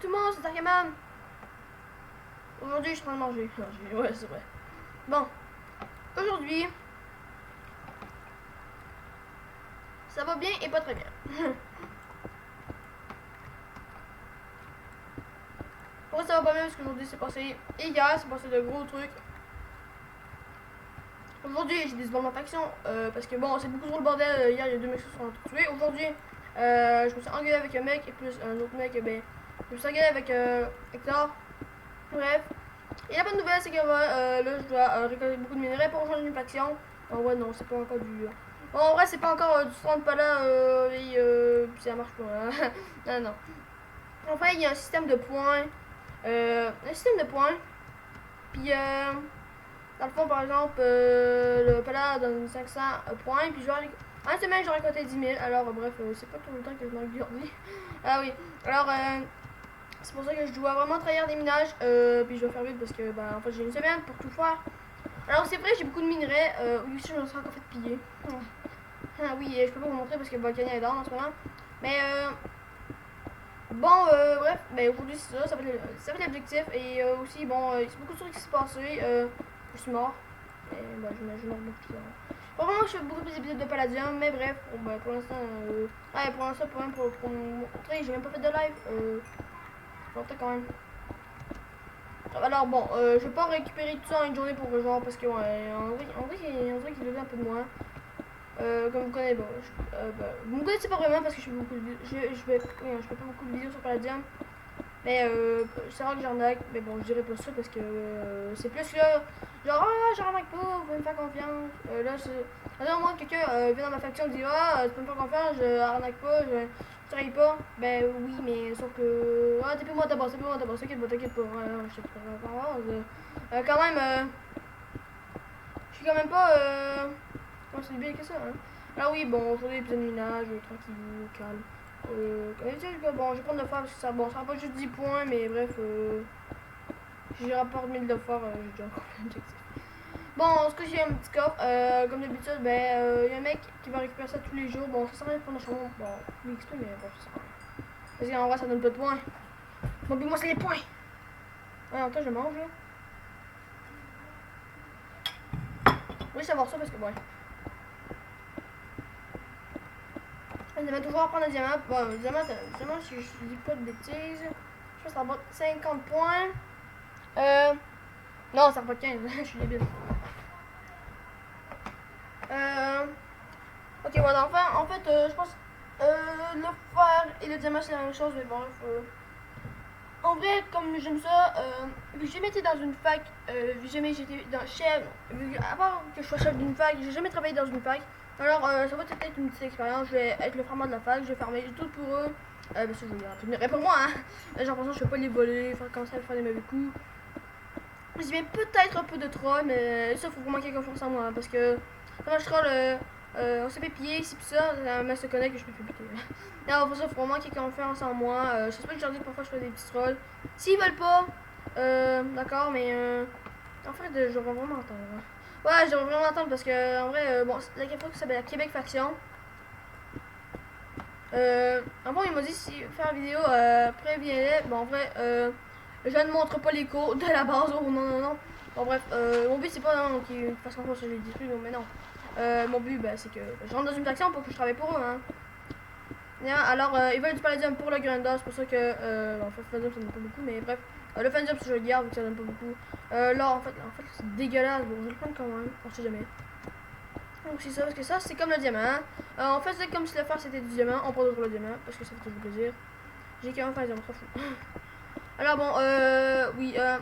tout le monde, c'est Darkaman. Aujourd'hui, je suis en train de manger. Ouais, c'est vrai. Bon, aujourd'hui, ça va bien et pas très bien. Pourquoi ça va pas bien? Parce qu'aujourd'hui, c'est passé. Et hier, c'est passé de gros trucs. Aujourd'hui, j'ai des bombes faction parce que bon, c'est beaucoup trop le bordel. Hier, il y a 2 mecs qui se sont tués. Aujourd'hui, je me suis engueulé avec un mec et plus un autre mec. Ben, je me suis engueulé avec Hector. Bref. Et la bonne nouvelle, c'est que là, je dois récolter beaucoup de minerais pour rejoindre une faction. En vrai, non, c'est pas encore du. Bon, en vrai, c'est pas encore du 30 pas là et puis ça marche pas. Hein. Non, non. En fait, il y a un système de points. Puis, dans le fond, par exemple, le pala donne 500 points. Puis, genre, en une semaine, j'aurais récolté 10 000. Alors, bref, c'est pas tout le temps que je manque aujourd'hui. Ah oui. Alors, c'est pour ça que je dois vraiment trahir des minages. Puis, je dois faire vite parce que, bah, en fait, j'ai une semaine pour tout faire. Alors, c'est vrai, j'ai beaucoup de minerais. Oui, aussi, je me suis encore fait piller. Ah oui, je peux pas vous montrer parce que Volcania est down en ce moment. Mais, bon, bref, ben aujourd'hui c'est ça, ça va être l'objectif. Et aussi, bon, il y a beaucoup de choses qui se sont passées. Je suis mort. Et ben, je meurs beaucoup plus tard. Pas vraiment, je fais beaucoup plus d'épisodes de Palladium, mais bref, bon, ben, pour l'instant, ouais, pour l'instant, pour vous montrer, j'ai même pas fait de live. Longtemps quand même. Alors bon, je vais pas récupérer tout ça en une journée pour genre parce que ouais, en vrai qu'il devient un peu de moins. Comme vous connaissez, bon, vous me connaissez pas vraiment parce que je fais beaucoup de je fais pas beaucoup de vidéos sur Palladium. Mais c'est rare que j'arnaque, mais bon, je dirais pas ça parce que c'est plus là, genre, ah, j'arnaque pas, vous pouvez me faire confiance. Là, c'est. À un moment, quelqu'un vient dans ma faction et dit, ah, tu peux me faire confiance, je arnaque pas, je travaille pas. Ben oui, mais sauf que. Ah, t'es plus moi d'abord, t'inquiète pas, ouais, je sais pas, quand même, je suis quand même pas. Non, c'est bien que ça, hein. Alors oui, bon, aujourd'hui, épisode de minage, tranquille, calme. Bon, je vais prendre le phare parce que ça, bon, ça sera pas juste 10 points, mais bref, j'ai rapporté 1000 de phare, j'ai déjà encore plein d'objectifs. Bon, ce que j'ai un petit coffre, comme d'habitude, ben, y a un mec qui va récupérer ça tous les jours. Bon, ça sert à rien de prendre un charbon, bon, l'XP, mais bon, ça sert à rien. Parce qu'en vrai, ça donne pas de points. Bon, puis moi, c'est les points. Ouais, en temps, je mange, là. Oui, savoir ça parce que, ouais. Ça va toujours prendre un diamant. Bon, un diamant, si je dis pas de bêtises, je pense que ça rapporte 50 points. Non, ça rapporte 15, je suis débile. Ok, voilà, enfin, en fait, je pense le fer et le diamant c'est la même chose, mais bon, en vrai, comme j'aime ça, vu que j'ai jamais été dans une fac, vu que jamais j'étais dans chef, à part que je sois chef d'une fac, j'ai jamais travaillé dans une fac. Alors, ça va être une petite expérience. Je vais être le farmer de la fac, je vais farmer tout pour eux. Parce que je veux dire, tout pour moi, hein. J'ai l'impression que je vais pas les voler, commencer à faire des mauvais coups. J'y vais peut-être un peu de troll, mais ça, faut vraiment qu'il y ait confiance en moi, hein, parce que quand je troll, on s'est fait piller, si pis ça, mais se connaît que je me fais piquer. Non, pour ça, faut vraiment qu'il y ait confiance en moi. Je sais pas que je leur dis parfois je fais des petits trolls. S'ils veulent pas, d'accord, mais en fait, je devrais vraiment entendre. Hein. Ouais, je devrais vraiment entendre parce que, en vrai, bon, la fois que ça s'appelle la Québec Faction. En bon, il m'a dit si faire une vidéo, préviens-les. Bon, en vrai, je ne montre pas les cours de la base. Oh non, non, non. Bon, bref, mon but c'est pas qu'ils fassent confiance que je les détruis, non, mais non. Mon but, bah, c'est que je rentre dans une faction pour que je travaille pour eux. Hein. Alors, ils veulent du palladium pour le grinder, c'est pour ça que. En fait, le palladium ça donne pas beaucoup, mais bref. Le palladium, je le garde, vu que ça donne pas beaucoup. Là, en fait c'est dégueulasse. Bon, je vais le prendre quand même, on sait jamais. Donc, c'est ça, parce que ça, c'est comme le diamant. Hein. En fait, c'est comme si le fer c'était du diamant, on prend d'autres le diamant, parce que ça fait toujours plaisir. J'ai quand même fait un diamant, trop fou. Alors, bon, oui, à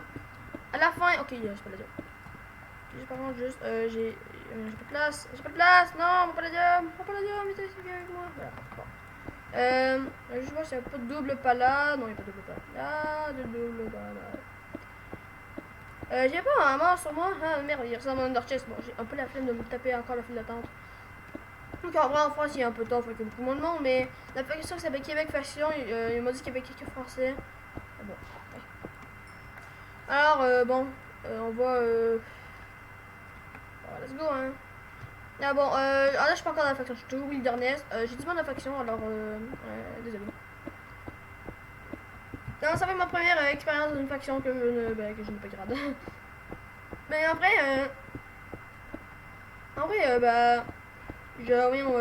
la fin. Ok, c'est pas le diamant. J'ai par contre juste. J'ai pas de place. J'ai pas de place. Non, mon palladium. Mon palladium, c'est bien avec moi. Voilà, bon. Je vois s'il n'y a pas de double pala. Non, il n'y a pas de double pala. Ah, de double pala. J'ai pas un mort sur moi. Ah, merde, il ressemble à un Under Chest. Bon, j'ai un peu la flemme de me taper encore la file d'attente. Donc en vrai, en France, il y a un peu de temps, il y a beaucoup moins de monde. Mais la faction qui s'appelle Québec Faction, il m'a dit qu'il y avait quelques Français. Ah, bon. Ouais. Alors, bon, on va. Let's go, hein. Ah bon, là je suis pas encore dans la faction, je suis toujours Wilderness. J'ai dit pas dans la faction, alors désolé. Non, ça va être ma première expérience dans une faction que je n'ai pas grade. Mais en vrai, bah, voyons,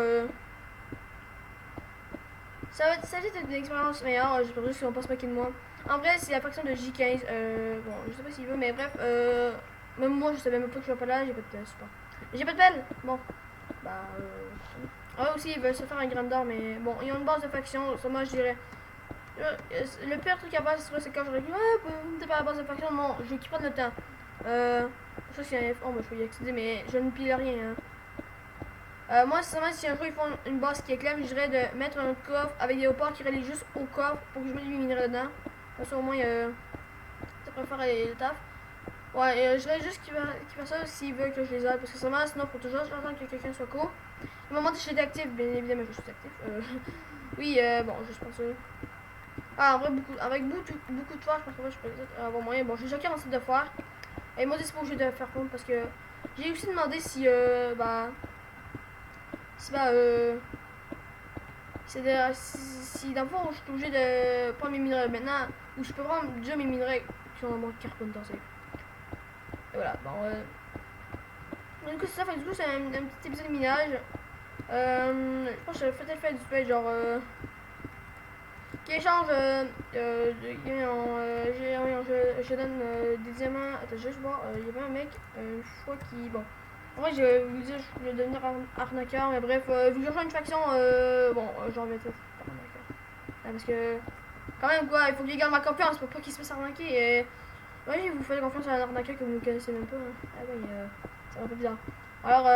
ça va être une expérience meilleure, j'espère juste qu'on passe pas de moi. En vrai, c'est la faction de J15, bon, je sais pas s'il veut, mais bref, même moi, je savais même pas que je suis pas là, j'ai pas de support. J'ai pas de pelle, bon, bah, ah aussi, ils veulent se faire un grandeur, mais bon, ils ont une base de faction, ça moi, je dirais. Le pire truc à faire, c'est quand j'aurais dit, ah, t'es pas à la base de faction, non, je qui prendre le temps. Ça, c'est un F1, moi, je peux y accéder, mais je ne pile rien, hein. Moi, sincèrement, si un jour ils font une base qui est claire, je dirais de mettre un coffre avec des haut-parts qui relient juste au coffre pour que je mette du minerai dedans. Comme ça, au moins, ça peut faire le taf. Ouais, je dirais juste qu'il fait ça s'il veut que je les aide. Parce que sincèrement, sinon, il faut toujours attendre que quelqu'un soit cool. Au moment où je suis actif, bien évidemment, je suis actif. Oui, bon, je pense ça. Ah, en vrai, avec beaucoup de fois, je pense que je peux avoir moyen. Bon, j'ai déjà 47 de faire. Et moi, c'est pas obligé de faire compte parce que j'ai aussi demandé si, si si dans le fond je suis obligé de prendre mes minerais maintenant ou je peux prendre déjà mes minerais qui sont en mode carbone dans et voilà, bon du coup c'est ça, du coup c'est un petit épisode de minage. Je pense que je vais peut-être faire du play genre qui échange je donne des diamants. Attends, je vais juste voir, il y avait un mec une fois qui, bon, en vrai, je vais vous dire, je vais devenir arnaqueur, mais bref, vu que je rejoins une faction, bon, j'en vais peut-être arnaqueur. Parce que, quand même, quoi, il faut qu'il garde ma confiance pour pas qu'il se fasse arnaquer. Et, ouais, vous faites confiance à un arnaqueur que vous ne connaissez même pas. Hein. Ah oui, c'est un peu bizarre. Alors,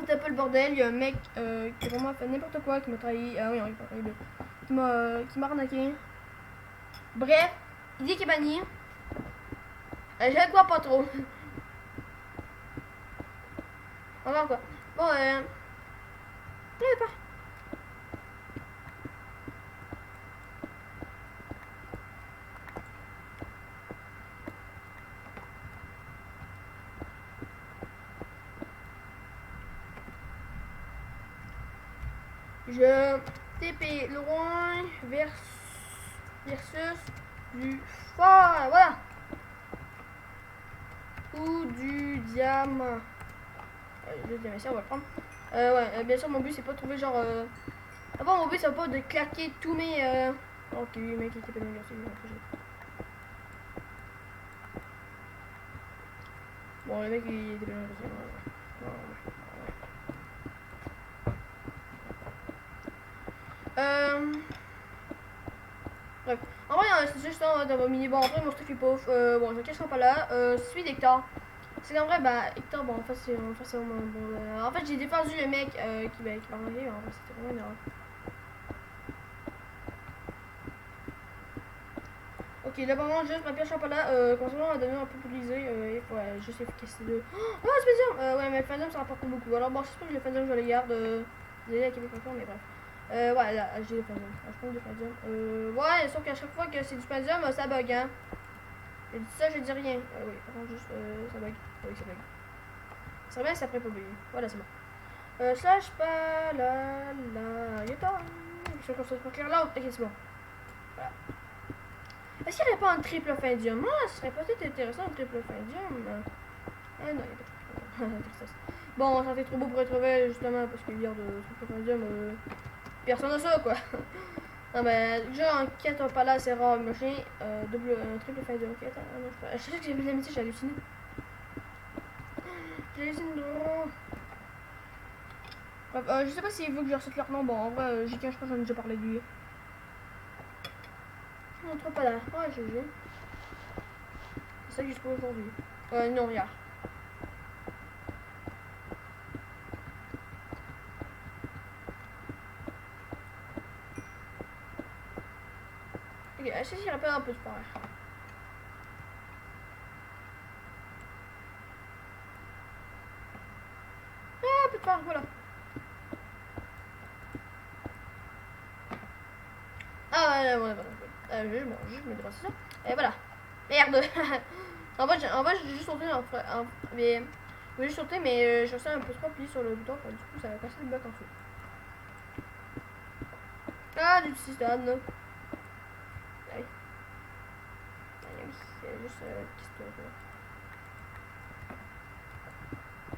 c'est un peu le bordel. Il y a un mec qui a vraiment fait n'importe quoi, qui m'a trahi. Ah oui, il m'a trahi. Qui m'a arnaqué. Bref, il dit qu'il est banni. Je quoi pas trop. On va voir quoi. Bon, pas. Je TP loin versus du fort, voilà. Ou du diamant. Le diamant, on va le prendre. Ouais, bien sûr, mon but c'est pas de trouver genre. Avant, mon but c'est pas de claquer tous mes. Ok, oui, mec, il était pas dans le bon, le mec il était pas dans le bref. En vrai, c'est juste un d'avoir mini. Bon, après, mon stuff il pauvre. Bon, je ne cacherai pas là. Celui d'Hector. C'est qu'en vrai, bah, Hector, bon, en fait, c'est vraiment bon. En fait, j'ai défendu le mec qui m'a enlevé. En fait, c'était vraiment une erreur. Ok, là, par contre, juste ma pierre chocolat, concernant à devenir un peu utilisée, il faut juste efficacité de. Oh, c'est bien! Ouais, mais le fandom ça rapporte beaucoup. Alors, bon, j'espère que le fandom je le garde. Désolé à Québec encore, mais bref. Ouais, là, j'ai le fandom. Je prends du fandom. Ouais, sauf qu'à chaque fois que c'est du fandom, ça bug, hein. J'ai dit ça, je dis rien. Oui, par contre, juste, ça bug. Oui, ça bug. Ça serait bien, ça pourrait pas bugger. Voilà, c'est bon. Slash pas la. Y'a pas. Je suis comme ça, pour clair là. Ok, c'est bon. Voilà. Est-ce qu'il n'y aurait pas un triple findium? Ah, ce serait peut-être intéressant un triple findium. Ah non, il n'y a pas de triple. Bon, ça fait trop beau pour être vrai, justement, parce qu'il y a de triple findium. Personne n'a ça, quoi. Non, mais déjà en quête au palace, c'est rare, machin. Triple findium. Ok, attends, non, je sais que j'ai vu l'amitié, j'ai halluciné. J'ai halluciné de. Bref, je sais pas s'il veut que je ressorte leur nom. Bon, en vrai, J15, je pense que j'en ai déjà parlé de lui. Non, trop pas là. Ouais, GG. C'est ça que j'ai trouvé aujourd'hui. Non, regarde. Ok, est-ce que j'y rappelle un peu de pareil? Ah, un peu de pareil, voilà. Ah, ouais, ouais, voilà. Je me dépasse ça. Et voilà. Merde. en fait, j'ai juste sauté mais. J'ai juste sauté, mais je restais un peu trop appuyé sur le bouton. Du coup, ça a cassé le bloc en dessous. Ah, du système. juste question.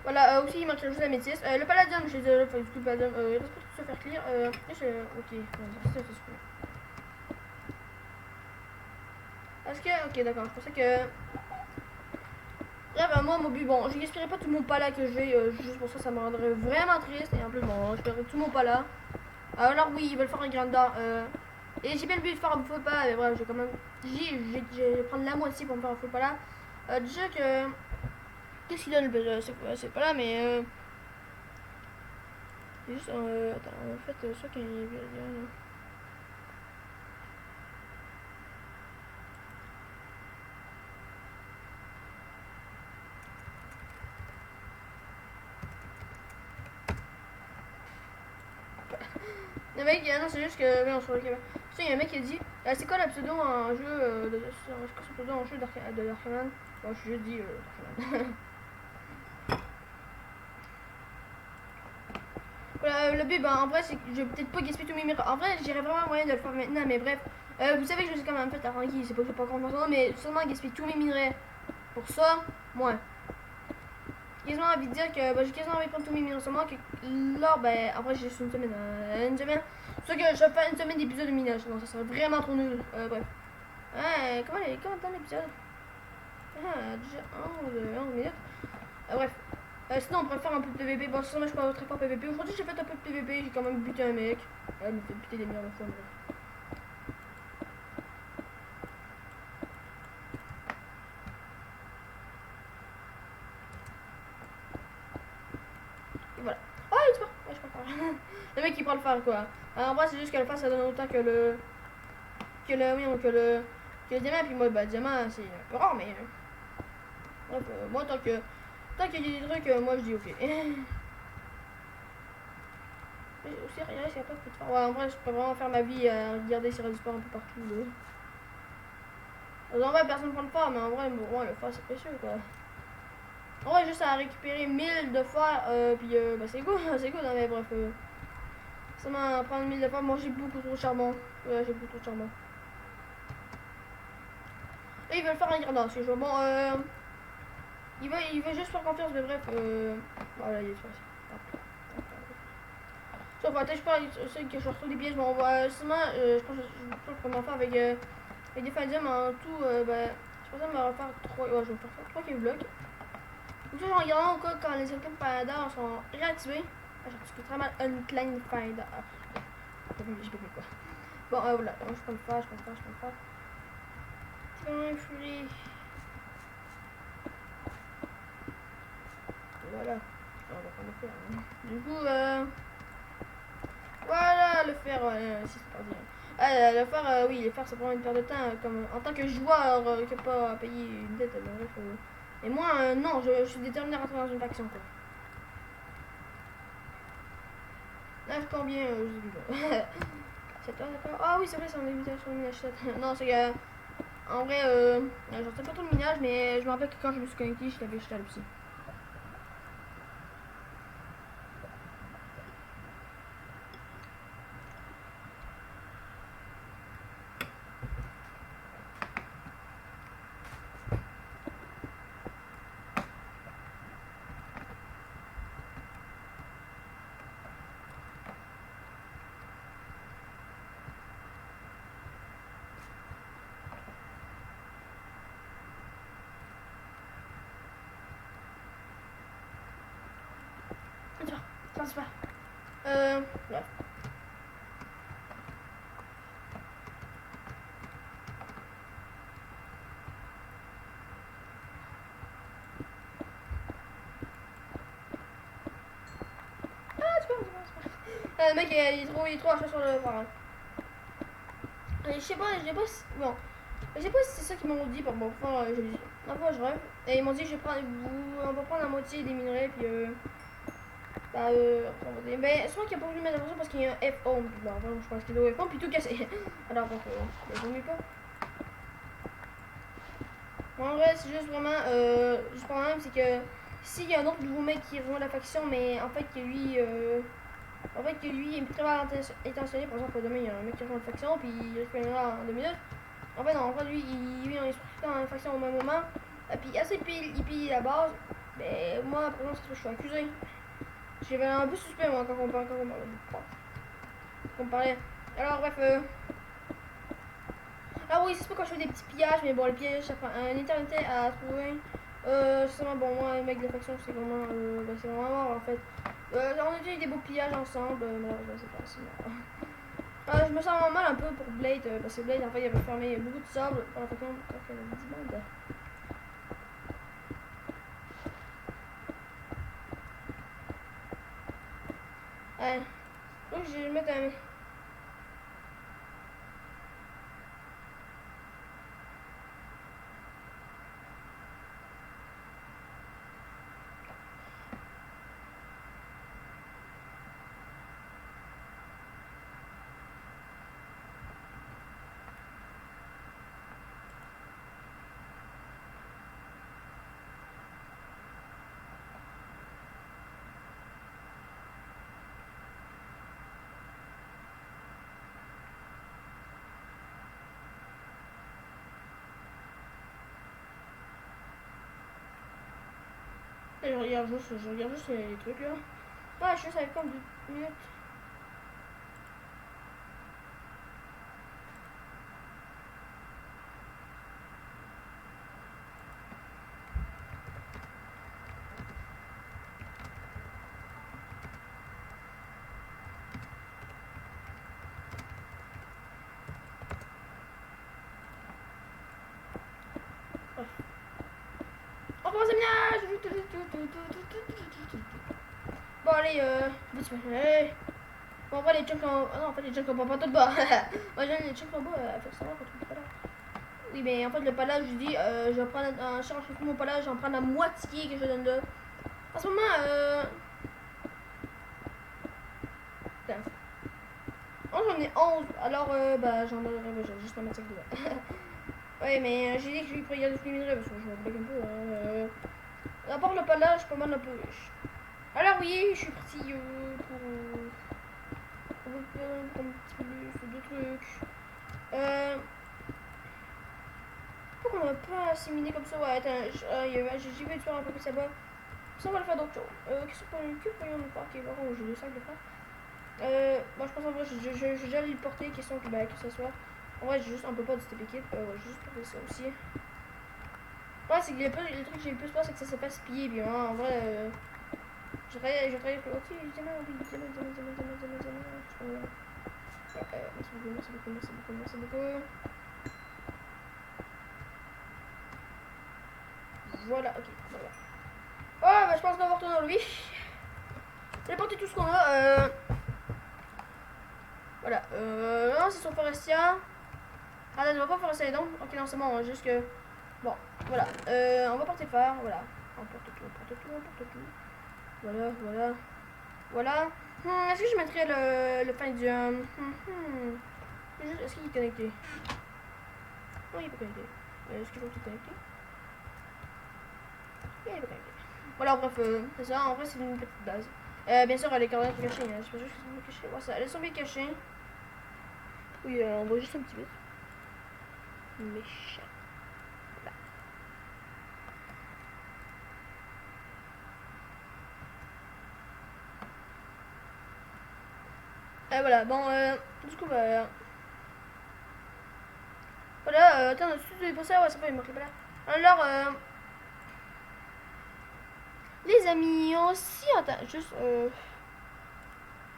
Voilà, aussi il manque juste la métisse. Le paladin, je sais enfin, du coup, le paladin, il reste pas tout se faire clear. Ok, ça c'est super. Est-ce que. Ok, d'accord, je pensais que. Bref, moi, mon but, bon, je gaspillerai pas tout mon pala que j'ai, juste pour ça, ça me rendrait vraiment triste. Et en plus, bon, je perdrai tout mon pala. Alors, oui, ils veulent faire un grandeur. Et j'ai bien le but de faire un faux pas, mais bref, j'ai quand même. Je vais prendre la moitié pour me faire un faux pala. Déjà que. Qu'est-ce qu'il donne le c'est pas là, mais. Juste, attends, en fait, soit qu'il y a là. Le mec, non, c'est juste que. Non, sur le caméra. Tu sais, il y a un mec qui a dit c'est quoi la pseudo en jeu c'est quoi son pseudo en jeu de Darkman. Bon, je suis juste dit Darkman. Voilà, le but, ben, en vrai, c'est que je vais peut-être pas gaspiller tous mes minerais. En vrai, j'irais vraiment moyen de le faire maintenant, mais bref. Vous savez que je sais quand même fait la franquise, c'est pas que je sais pas comment faire, mais seulement gaspiller tous mes minerais. Pour ça, moi. J'ai quasiment envie de dire que j'ai quasiment envie de prendre tous mes minerais seulement que là, ben, après, j'ai juste une semaine. Une semaine. C'est que je vais faire une semaine d'épisode de minage. Non, ça serait vraiment trop nul. Bref. Comment dans l'épisode déjà 11 minutes. Bref. Sinon, on pourrait faire un peu de PVP. Bon, sinon, je suis pas très fort PVP. Aujourd'hui, j'ai fait un peu de PVP. J'ai quand même buté un mec. Il me fait buter des millions de fois. Et voilà. Oh, il se part. Ouais, je peux le faire. Le mec, il prend le phare, quoi. Alors, en vrai, c'est juste que le phare, ça donne autant que le. Que le diamant. Puis moi, bah, le diamant, c'est un peu rare, mais. Bref, moi, tant qu'il y a des trucs, moi, je dis ok. Mais aussi, rien, il n'y a pas de faire. Ouais, en vrai, je peux vraiment faire ma vie à regarder sur du sport un peu partout. Là. Alors, en vrai, personne ne prend le phare, mais en vrai, bon, ouais, le phare, c'est précieux, quoi. En vrai, juste à récupérer 1000 de phare, puis bah, c'est good, c'est good, hein, mais bref. Ça m'a prendre 1000 de phare, moi, j'ai beaucoup trop de charbon. Ouais, j'ai beaucoup trop de charbon. Et ils veulent faire un gradin, c'est bon. Il veut juste faire confiance, mais bref. Voilà, il est facile. Sauf peut-être je sais que je retrouve des pièges, mais on va seulement, je pense que je vais faire avec des fadiums en tout, je pense que je vais refaire 3, ouais, je vais faire 3 cave blocs. Comme ça, je regarde encore quand les Unkind Finder sont réactivés. Je retrouve très mal Unkind Finder. J'ai pas vu quoi. Bon, voilà, donc je peux le faire, je peux le faire. C'est vraiment influé. Voilà, on va pas le faire. Hein. Du coup, voilà, le fer, si c'est pas dire. Le fer, oui, le fer, ça prend une perte de temps. Comme, en tant que joueur qui n'a pas à payer une dette, bref. Et moi, non, je suis déterminé à rentrer dans une faction, quoi. Là, je combien, je sais plus quoi. 7 heures, d'accord. Ah oui, c'est vrai, c'est en invitation de minage 7. Non, c'est que, en vrai, j'en sais pas trop de minage, mais je me rappelle que quand je me suis connecté, je l'avais jeté à l'opsi. Ça se fait. Bref. Le mec, il est trop à sur le phare. Je sais pas si... Bon. Je sais pas si c'est ça qu'ils m'ont dit par mon frère, la fois je rêve. Et ils m'ont dit que on va prendre la moitié des minerais, puis mais soit qu'il n'y a pas voulu mettre l'attention parce qu'il y a un F11. Bon, vraiment, je pense qu'il doit F11 puis tout casser. Alors, donc, vaut mieux pas. Bon, en vrai, c'est juste vraiment, juste le problème, c'est que s'il y a un autre nouveau mec qui rejoint la faction, mais en fait, que lui, est très mal intentionné, par exemple, demain, il y a un mec qui rejoint la faction, puis il reviendra en 2 minutes. En fait, non, en fait, lui, il est dans la faction au même moment. Et puis, assez il pille la base. Mais moi, par exemple, je suis accusé. J'avais un peu suspect, moi, quand on parlait. Alors, bref. Ah oui, c'est pas quand je fais des petits pillages, mais bon, les pillages, ça prend une éternité à trouver. C'est vraiment bon, moi, les mecs de la faction, c'est vraiment, c'est vraiment mort en fait. On a déjà eu des beaux pillages ensemble, malheureusement, c'est pas assez mort. Je me sens mal un peu pour Blade, parce que Blade, en fait, il avait fermé beaucoup de sable dans la faction, donc il y avait 10 bandes. Donc, je vais mettre un. Je regarde juste les trucs là. Ah, je suis juste avec comme 2 minutes. On commence le ménage. Bon, allez, hey. Bon, après, les chunks en. Ah non, en fait, les chunks en pas tout bas. Moi, j'aime les chunks en bas, forcément, quand on fait pas là. Oui, mais en fait, le palage, je dis, je vais prendre un charge sur mon palage, j'en prends la moitié que je donne là. En ce moment, putain. Oh, j'en ai 11, alors, bah, j'en aurais, bah, j'ai juste la moitié dedans. Ouais, mais j'ai dit que je lui ferais tous les minerais parce que je m'en blague un peu. À part le palage, je suis pas mal un peu riche. Alors, oui, je suis parti pour un petit peu plus de trucs. Pourquoi on a pas assimilé comme ça? Ouais, attends, j'ai vu faire un peu plus là-bas. Ça, on va le faire d'autres choses. Qu'est-ce que pourrions nous faire? Ok, par contre, j'ai 2 sacs de fer. Moi, je pense en vrai, j'ai déjà le porter, question que, bah, que ça soit. En vrai, j'ai juste un peu pas de step équipe. Ouais, j'ai juste porté ça aussi. Ouais, c'est que le truc que j'ai le plus peur, c'est que ça se fasse piller. Puis, hein, en vrai, je travaille avec le. Ok, évidemment, oui, évidemment. Merci beaucoup. Voilà, ok, voilà. Oh, bah, je pense qu'on va retourner dans le lobby. J'ai porté tout ce qu'on a. Voilà. Non, c'est son Forestia. Ah, là, je vais pas forester les dents. Ok, non, c'est bon, juste que. Bon, voilà. On va porter phare, voilà. On porte tout. Voilà. Est-ce que je mettrais le fin du. Est-ce qu'il est connecté? Non, il est pas connecté. Est-ce qu'il faut qu'il est connecté? Il est pas connecté. Voilà, bref, c'est ça. En vrai, c'est une petite base. Bien sûr, les coordonnées sont cachées. Hein. Je sais pas juste qu'elles sont cachées. Ouais, ça, elles sont bien cachées. Oui, on voit juste un petit bit. Méchant. Voilà, bon, du coup, bah. Voilà, attends, le studio est passé, ouais, ça fait une marque là. Alors, les amis, aussi, attends, juste,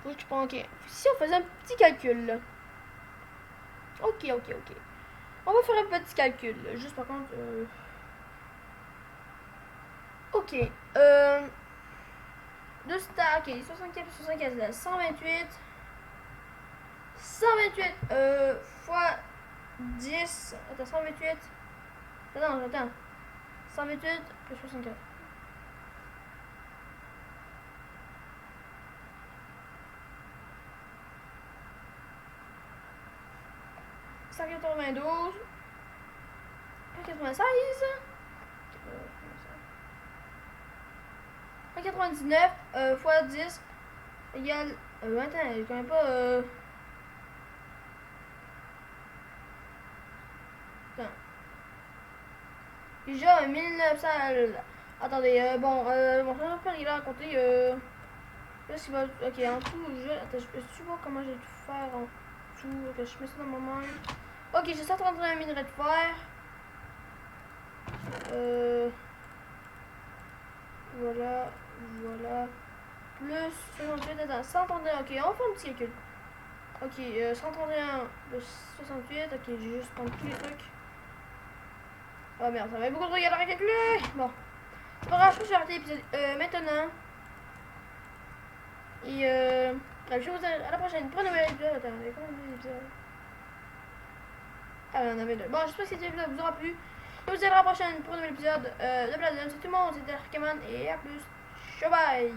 faut que je prends, ok. Si on faisait un petit calcul, là. Ok. On va faire un petit calcul, là. Juste par contre, ok, 2 stars, ok, 75 là, 128, fois 10, attends, 128, attends, 128 plus 64. 192, 196, 199 fois 10 égale. Attends, je connais pas. Putain. Déjà 1900. Attendez, bon, ça va faire, il a raconté. Là, ce qu'il va. Ok, en tout, attends, je peux voir comment j'ai dû faire en tout. Ok, je mets ça dans ma main. Ok, j'ai 131 minerais de fer. Voilà, voilà. Plus 68, attends, 131. Ok, on va faire un petit calcul. Ok, 131 plus 68. Ok, j'ai juste prendre tous les trucs. Oh merde, ça va être beaucoup trop galère à calculer. Bon, c'est pas grave, je peux arrêter l'épisode maintenant. Et je vous dis à la prochaine pour un nouvel épisode. Attends, il y a combien d'épisodes? Ah, on avait deux. Bon, j'espère que cet épisode vous aura plu. Je vous dis à la prochaine pour un nouvel épisode de Palladium. C'est tout le monde, c'était Arkaman et à plus. Ciao, bye!